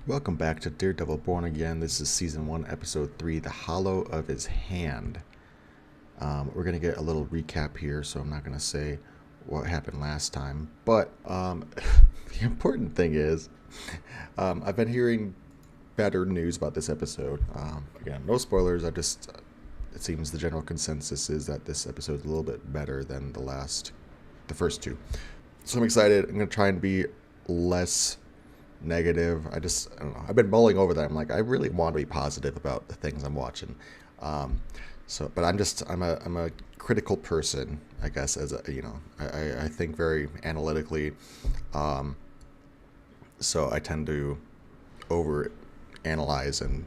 Welcome back to Daredevil Born Again. This is Season 1, Episode 3, The Hollow of His Hand. We're going to get a little recap here, so I'm not going to say what happened last time. But the important thing is, I've been hearing better news about this episode. Again, no spoilers. It seems the general consensus is that this episode is a little bit better than the first two. So I'm excited. I'm going to try and be less negative. I don't know. I've been mulling over that. I'm like, I really want to be positive about the things I'm watching. But I'm a critical person, I guess, I think very analytically. So I tend to over analyze and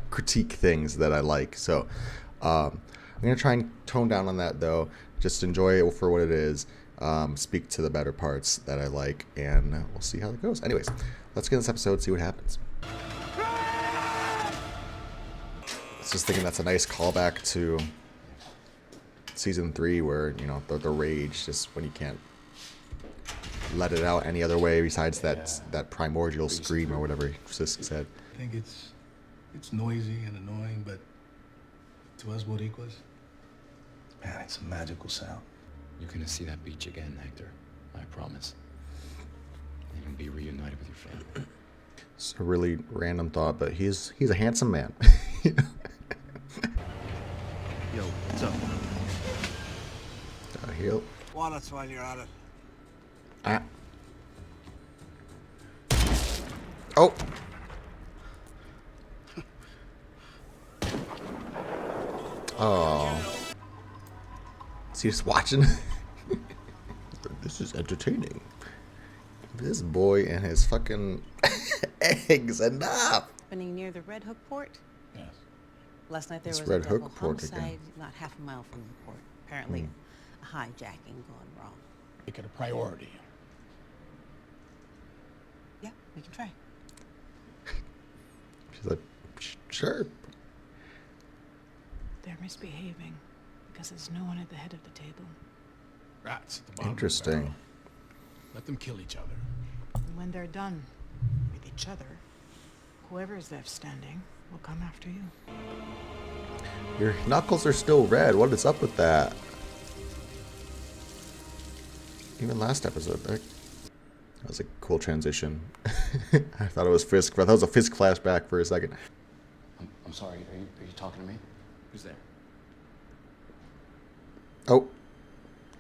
critique things that I like. So I'm going to try and tone down on that, though. Just enjoy it for what it is. Speak to the better parts that I like, and we'll see how it goes. Anyways, let's get in this episode, see what happens. I was just thinking that's a nice callback to Season 3, where, the rage, just when you can't let it out any other way besides that primordial scream or whatever Sisk said. I think it's noisy and annoying, but to us Boricuas, man, it's a magical sound. You're gonna see that beach again, Hector. I promise. And you'll be reunited with your family. It's a really random thought, but he's a handsome man. Yo, what's up? Heal. Wallets while you're at it. Ah. Oh. Oh. Is he just watching? This is entertaining. This boy and his fucking eggs, enough. Happening near the Red Hook port. Yes. Last night there This was Red a Hook double port homicide again. not half a mile from the port. Apparently, a hijacking gone wrong. Make it a priority. Yeah, we can try. She's like, sure. They're misbehaving because there's no one at the head of the table. Rats at the bottom. Interesting. Of the barrel. Let them kill each other. And when they're done with each other, whoever is left standing will come after you. Your knuckles are still red. What is up with that? Even last episode, that was a cool transition. I thought it was Fisk, but that was a Fisk flashback for a second. I'm sorry, are you talking to me? Who's there? Oh,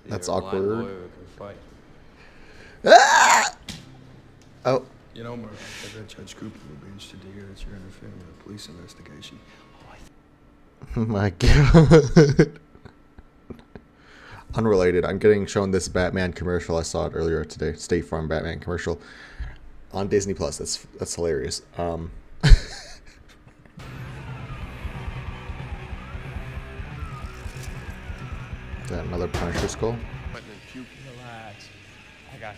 that's You're a blind awkward. lawyer who can fight. Ah! Oh, You know, Murph, I bet Judge Cooper would be interested to hear that you're interfering with a police investigation. oh my god. Unrelated, I'm getting shown this Batman commercial. I saw it earlier today. State Farm Batman commercial on Disney Plus. That's hilarious. Is that another Punisher skull? Relax. I got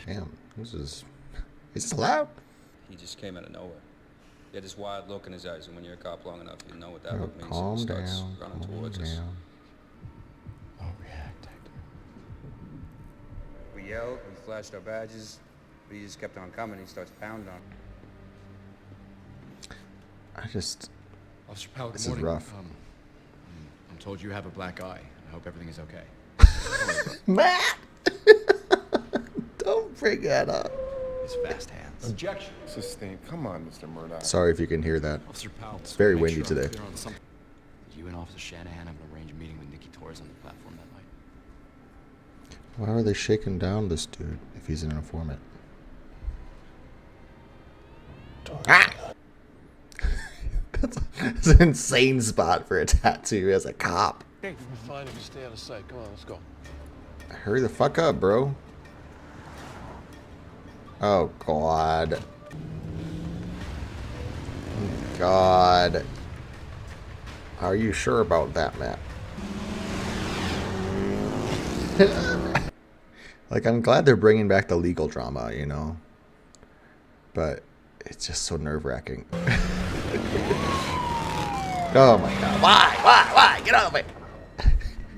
you. Damn, is this allowed? He just came out of nowhere. He had this wild look in his eyes, and when you're a cop long enough, you know what that Oh, look means. calm He starts down. running Calm towards us. down. Don't react, Hector. We yelled, we flashed our badges, but he just kept on coming. He starts pounding on. Officer Powell, good This is morning. rough. I'm told you have a black eye. I hope everything is okay. Matt! Don't bring that up. His fast hands. Objection. Sustained. Come on, Mr. Murdoch. Sorry if you can hear that. Officer Powell, It's very make windy sure I'm today. clear on something. You and Officer Shanahan have an arranged meeting with Nikki Torres on the platform that night. Why are they shaking down this dude if he's an informant? Ah! That's an insane spot for a tattoo as a cop. Hey, we're fine if you stay out of sight. Come on, let's go. Hurry the fuck up, bro. Oh, God. God. Are you sure about that, Matt? Like, I'm glad they're bringing back the legal drama, But it's just so nerve-wracking. Oh, my God. Why? Get out of the way.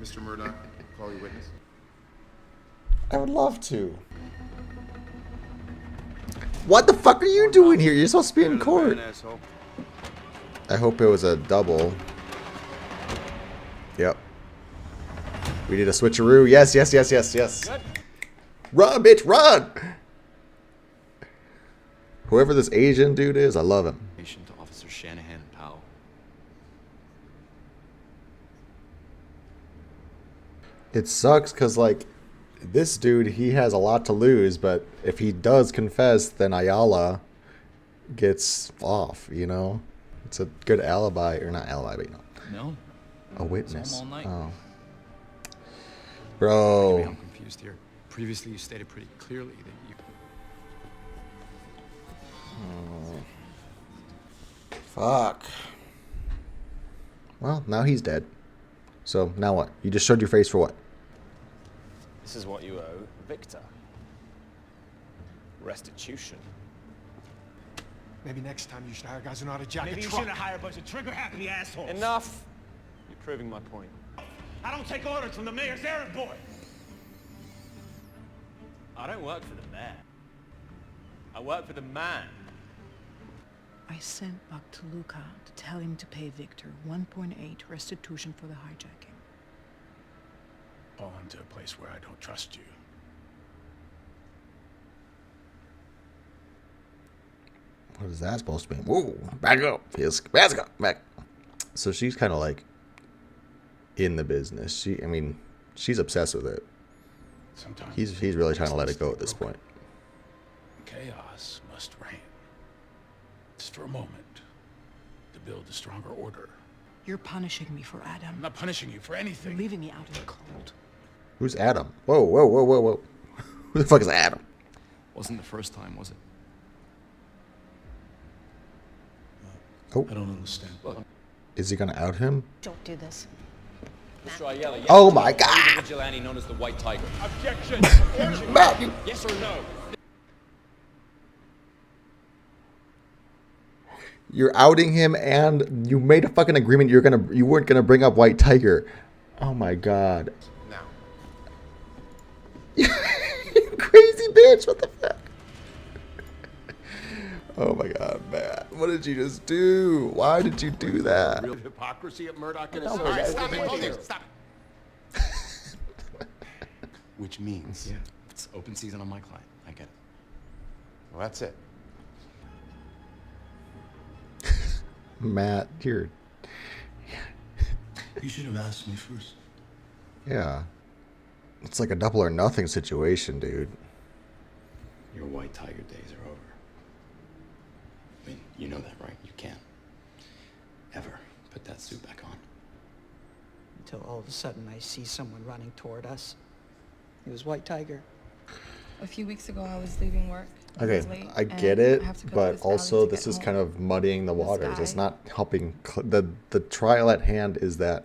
Mr. Murdoch, call your witness. I would love to. What the fuck are you doing here? You're supposed to be in court. Asshole. I hope it was a double. Yep. We did a switcheroo. Yes, yes, yes, yes, yes. Run, bitch, run! Whoever this Asian dude is, I love him. To Officer Shanahan and Powell. It sucks because, like, this dude, he has a lot to lose, but if he does confess, then Ayala gets off, you know? It's a good alibi, or not alibi, but, you know, No. a witness. Home all night. Oh. Maybe Bro. I'm confused here. Previously, you stated pretty clearly that you... Fuck. Well, now he's dead. So, now what? You just showed your face for what? This is what you owe Victor. Restitution. Maybe next time you should hire guys who know how to jack Maybe a you truck. shouldn't hire a bunch of trigger-happy assholes. Enough! You're proving my point. I don't take orders from the mayor's errand boy. I don't work for the mayor. I work for the man. I sent Buck to Luca to tell him to pay Victor 1.8 restitution for the hijacking. Fall into a place where I don't trust you. What is that supposed to mean? Whoa, back up. Back up. Back. So she's kind of like in the business. I mean, she's obsessed with it. Sometimes He's really trying to let it go at this point. chaos must reign. Just for a moment. To build a stronger order. You're punishing me for Adam. I'm not punishing you for You're anything. leaving me out in the cold. Who's Adam? Whoa, whoa, whoa, whoa, whoa. Who the fuck is Adam? Wasn't the first time, was it? Oh, I don't understand. is he gonna out him? Don't do this. Mr. Ayala, yes Oh or no? my Are you the God. vigilante known as the White Tiger. Objection! Matt, you- Yes or no? You're outing him, and you made a fucking agreement. You weren't gonna bring up White Tiger. Oh my God. Now. You crazy bitch! What the fuck? Oh my God, Matt! What did you just do? Why did you do that? Real hypocrisy at Murdoch and his All right, sons. stop it, Hold hold it. it, stop it. Which means... Yeah. It's open season on my client. I get it. Well, that's it. Matt, you're You should have asked me first. yeah. It's like a double or nothing situation, dude. Your White Tiger days are over. I mean, you know that, right? You can't ever put that suit back on. Until all of a sudden I see someone running toward us. It was White Tiger. A few weeks ago, I was leaving work. It Okay, was late, I and get it, I have to go to but this valley also to this get is home. kind of muddying the This waters. It's guy- not helping. The trial at hand is that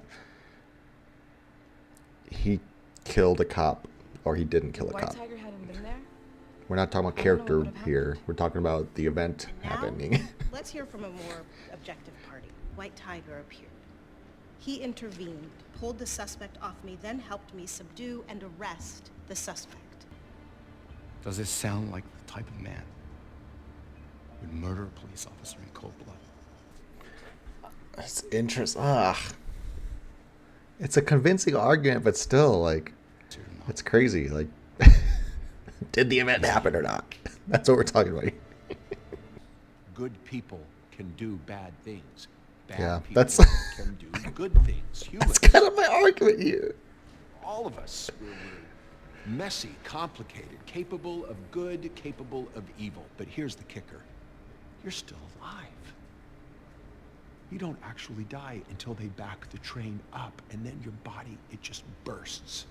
he killed a cop, or he didn't kill a White cop. Tiger hadn't been there. We're not talking about I don't know what character would have here. happened. We're talking about the event Now, happening. let's hear from a more objective party. White Tiger appeared. He intervened, pulled the suspect off me, then helped me subdue and arrest the suspect. Does this sound like the type of man who would murder a police officer in cold blood? It's interesting. It's a convincing argument, but still, like, it's crazy. Like, did the event happen or not? That's what we're talking about. Good people can do bad things. Bad Yeah, people that's- can do good things. Humans. That's kind of my argument here. All of us. We're messy, complicated, capable of good, capable of evil. But here's the kicker. You're still alive. You don't actually die until they back the train up, and then your body, it just bursts.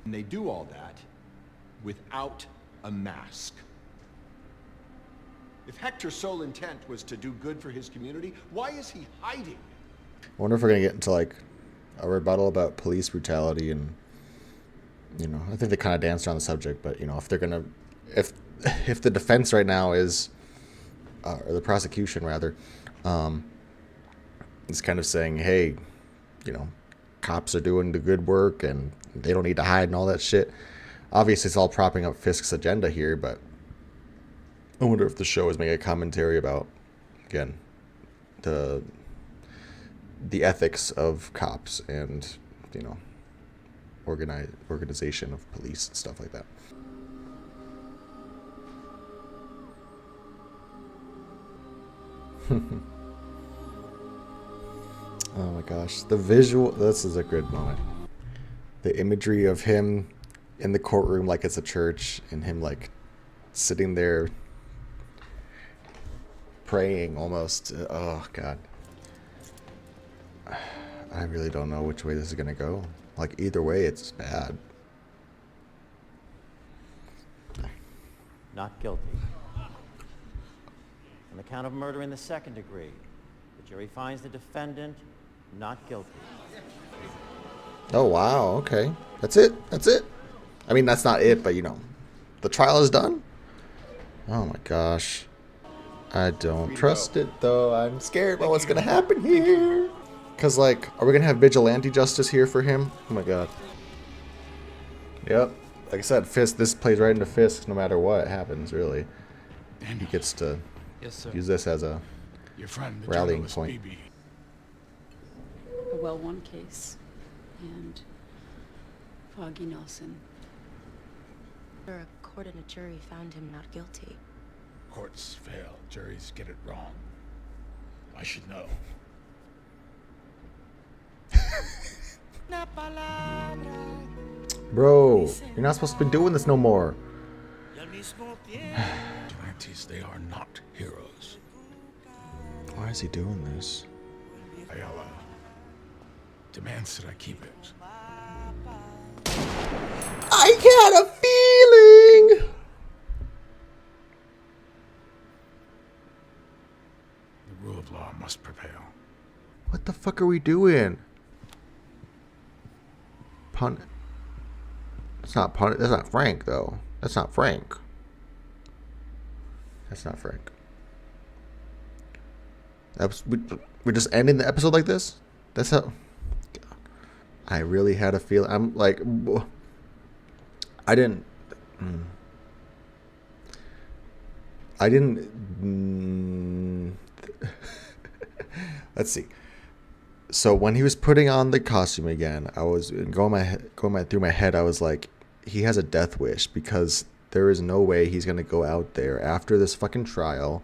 And they do all that without a mask. If Hector's sole intent was to do good for his community, why is he hiding? I wonder if we're gonna get into like a rebuttal about police brutality, and you know, I think they kind of danced around the subject, but you know, if they're gonna, if the defense right now is, or the prosecution rather, is kind of saying, hey, you know, cops are doing the good work and they don't need to hide and all that shit. Obviously, it's all propping up Fisk's agenda here, but I wonder if the show is making a commentary about, again, the ethics of cops and, you know, organization of police and stuff like that. Oh my gosh, the visual, this is a good moment. The imagery of him in the courtroom like it's a church, and him like sitting there praying almost. Oh god, I really don't know which way this is gonna go. Like, either way it's bad. Not guilty. On the count of murder in the second degree, the jury finds the defendant not guilty. Oh wow, okay, that's it. I mean, that's not it, but you know, the trial is done. Oh my gosh, I don't trust it though. I'm scared about what's gonna happen here. Cause like, are we gonna have vigilante justice here for him? Oh my god. Yep, like I said, Fisk. This plays right into Fisk. No matter what happens, really, he gets to use this as a rallying point. A well-won case, and Foggy Nelson. A court and a jury found him not guilty. Courts fail, juries get it wrong. I should know. Bro, you're not supposed to be doing this no more. Vigilantes, they are not heroes. Why is he doing this? Ayala demands that I keep it. I got a feeling. The rule of law must prevail. What the fuck are we doing? That's not Frank, though. That's not Frank. We're just ending the episode like this? That's how... I really had a feeling. I'm like... I didn't... Let's see. So when he was putting on the costume again, I was through my head. I was like, he has a death wish, because there is no way he's gonna go out there after this fucking trial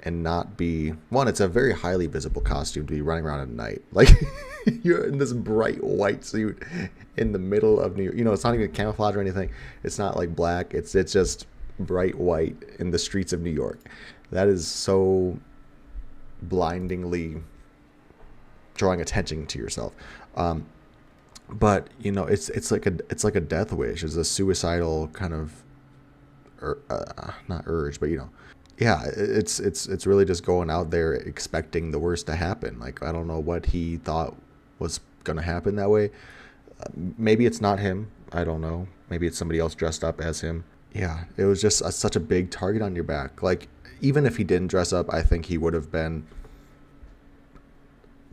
and not be one. It's a very highly visible costume to be running around at night. Like, you're in this bright white suit in the middle of New York. You know, it's not even camouflage or anything. It's not like black. It's just bright white in the streets of New York. That is so blindingly drawing attention to yourself. But you know, it's like a death wish. It's a suicidal kind of not urge, but you know, yeah, it's really just going out there expecting the worst to happen. Like, I don't know what he thought was gonna happen that way. Maybe it's not him. I don't know. Maybe it's somebody else dressed up as him. Yeah, it was just such a big target on your back. Like, even if he didn't dress up, I think he would have been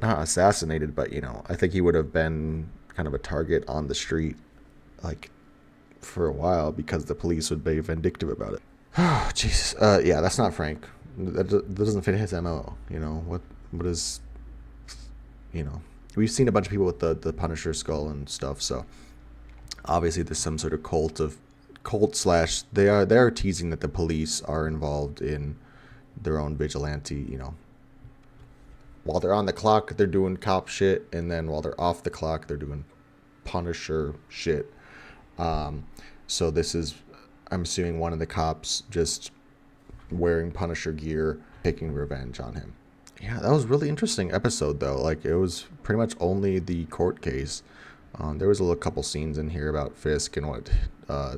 not assassinated, but you know, I think he would have been kind of a target on the street, like, for a while, because the police would be vindictive about it. Oh, Jesus. Yeah, that's not Frank. That doesn't fit his MO. You know, what is, you know, we've seen a bunch of people with the Punisher skull and stuff, so obviously there's some sort of cult / they are teasing that the police are involved in their own vigilante, you know. While they're on the clock, they're doing cop shit, and then while they're off the clock, they're doing Punisher shit. So this is, I'm assuming, one of the cops just wearing Punisher gear, taking revenge on him. Yeah, that was a really interesting episode, though. Like, it was pretty much only the court case. There was a couple scenes in here about Fisk and what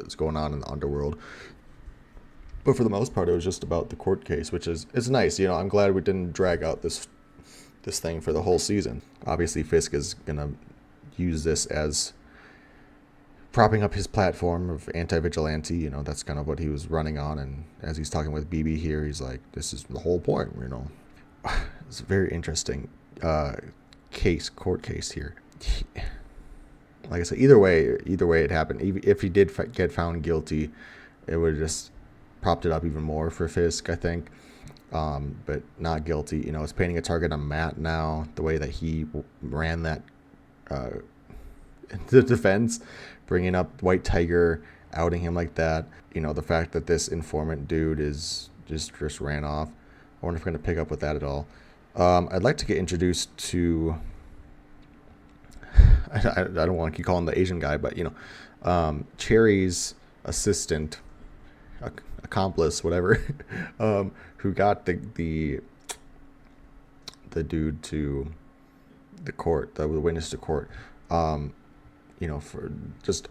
is going on in the underworld. But for the most part, it was just about the court case, which is nice. You know, I'm glad we didn't drag out this thing for the whole season. Obviously, Fisk is gonna use this as propping up his platform of anti-vigilante. You know, that's kind of what he was running on. And as he's talking with BB here, he's like, this is the whole point, you know. It's a very interesting court case here. Like I said, either way it happened. If he did get found guilty, it would just propped it up even more for Fisk, I think. But not guilty. You know, it's painting a target on Matt now, the way that he ran that the defense, bringing up White Tiger, outing him like that. You know, the fact that this informant dude is just ran off. I wonder if we're going to pick up with that at all. I'd like to get introduced to, I don't want to keep calling the Asian guy, but, you know, Cherry's assistant, accomplice, whatever, who got the dude to the court, the witness to court. You know, for just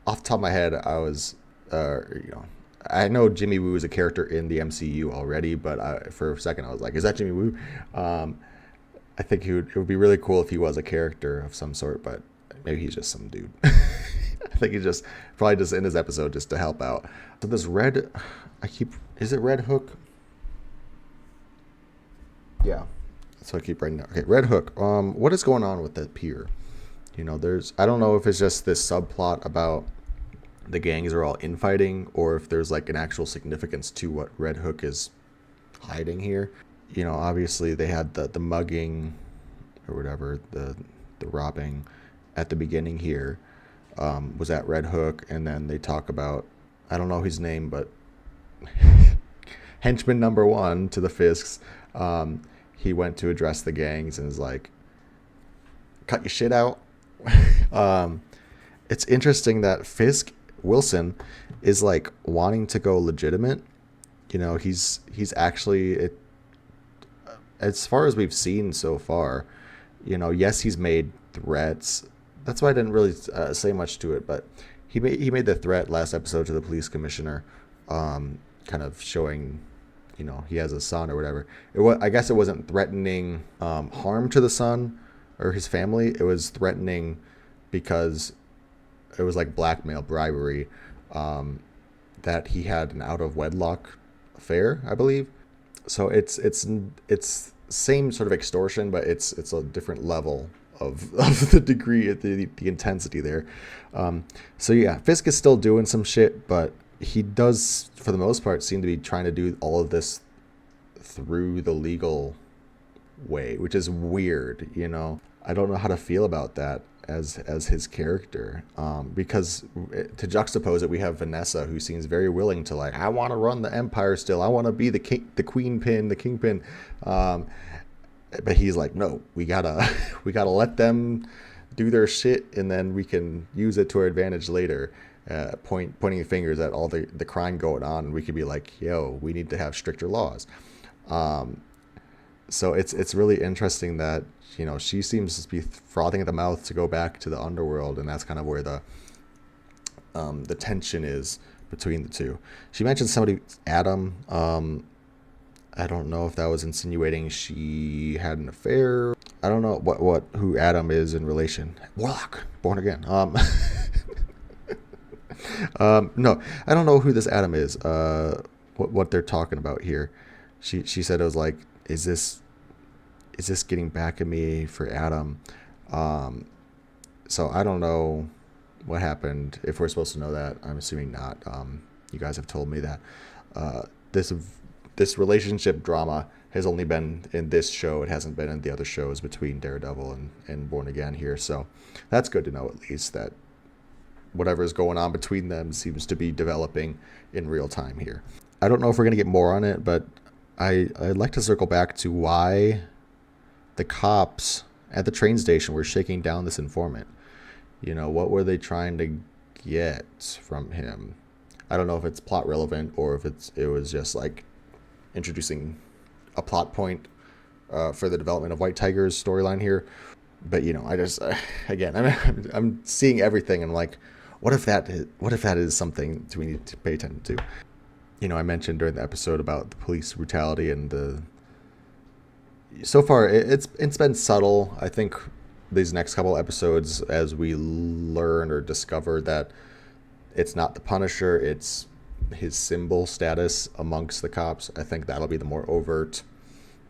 off the top of my head, I was, you know, I know Jimmy Woo is a character in the MCU already, but for a second I was like, is that Jimmy Woo? I think it would be really cool if he was a character of some sort, but maybe he's just some dude. I think he's just probably just in his episode just to help out. So this Red, is it Red Hook? Yeah, that's what I keep writing down. Okay, Red Hook. What is going on with the pier? You know, I don't know if it's just this subplot about the gangs are all infighting, or if there's like an actual significance to what Red Hook is hiding here. You know, obviously they had the mugging or whatever, the robbing at the beginning here was at Red Hook, and then they talk about, I don't know his name, but henchman number 1 to the Fisks. He went to address the gangs and is like, cut your shit out. It's interesting that Fisk Wilson is like wanting to go legitimate. You know, he's actually, as far as we've seen so far, you know, yes, he's made threats. That's why I didn't really say much to it, but he made the threat last episode to the police commissioner, kind of showing, you know, he has a son or whatever. I guess it wasn't threatening harm to the son or his family. It was threatening because it was like blackmail, bribery, that he had an out of wedlock affair, I believe. So it's same sort of extortion, but it's a different level of the degree, the intensity there. So yeah, Fisk is still doing some shit, but he does, for the most part, seem to be trying to do all of this through the legal way, which is weird. You know, I don't know how to feel about that as his character, because to juxtapose it, we have Vanessa, who seems very willing to, like, I want to run the empire still, I want to be the queen pin, the kingpin, but he's like, no, we gotta let them do their shit, and then we can use it to our advantage later, pointing fingers at all the crime going on, and we could be like, yo, we need to have stricter laws. So it's really interesting that, you know, she seems to be frothing at the mouth to go back to the underworld, and that's kind of where the tension is between the two. She mentioned somebody, Adam. I don't know if that was insinuating she had an affair. I don't know who Adam is in relation. Warlock, born again. No, I don't know who this Adam is. What they're talking about here. She said it was like, is this getting back at me for Adam? So I don't know what happened, if we're supposed to know that. I'm assuming not. You guys have told me that this relationship drama has only been in this show. It hasn't been in the other shows between Daredevil and Born Again here. So that's good to know, at least, that whatever is going on between them seems to be developing in real time here. I don't know if we're going to get more on it, but I'd like to circle back to why the cops at the train station were shaking down this informant. You know, what were they trying to get from him? I don't know if it's plot relevant or if it was just like introducing a plot point for the development of White Tiger's storyline here. But, you know, I just again, I'm seeing everything and I'm like, what if that is something we need to pay attention to? You know, I mentioned during the episode about the police brutality, and so far it's been subtle. I think these next couple episodes, as we learn or discover that it's not the Punisher, it's his symbol status amongst the cops, I think that'll be the more overt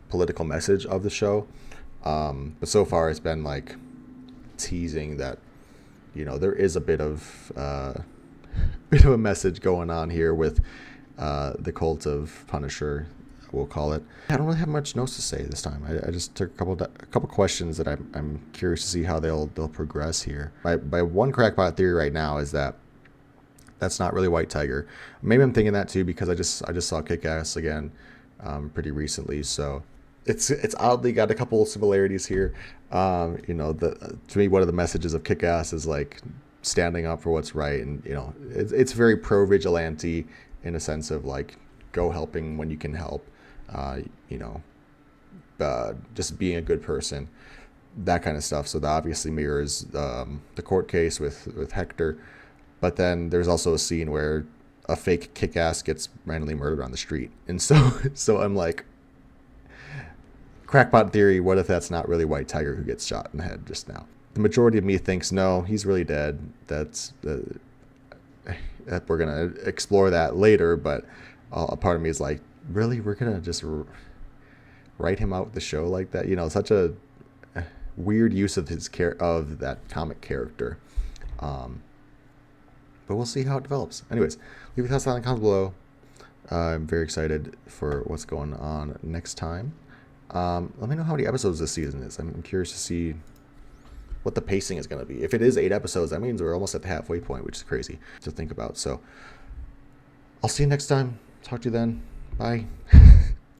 political message of the show. But so far it's been like teasing that, you know, there is a bit of a message going on here with the cult of Punisher, we'll call it. I don't really have much notes to say this time. I just took a couple questions that I'm curious to see how they'll progress here. My one crackpot theory right now is that that's not really White Tiger. Maybe I'm thinking that too because I just saw Kick-Ass again pretty recently, so it's oddly got a couple similarities here. You know, to me, one of the messages of Kick-Ass is like standing up for what's right, and you know, it's very pro vigilante in a sense of like go helping when you can help. You know, just being a good person, that kind of stuff. So that obviously mirrors the court case with Hector. But then there's also a scene where a fake Kick-Ass gets randomly murdered on the street. And so I'm like, crackpot theory, what if that's not really White Tiger who gets shot in the head just now? The majority of me thinks, no, he's really dead. That's we're going to explore that later, but a part of me is like, really? We're going to just write him out the show like that? You know, such a weird use of of that comic character. But we'll see how it develops. Anyways, leave your thoughts down in the comments below. I'm very excited for what's going on next time. Let me know how many episodes this season is. I'm curious to see what the pacing is going to be. If it is 8 episodes, that means we're almost at the halfway point, which is crazy to think about. So I'll see you next time. Talk to you then. Bye.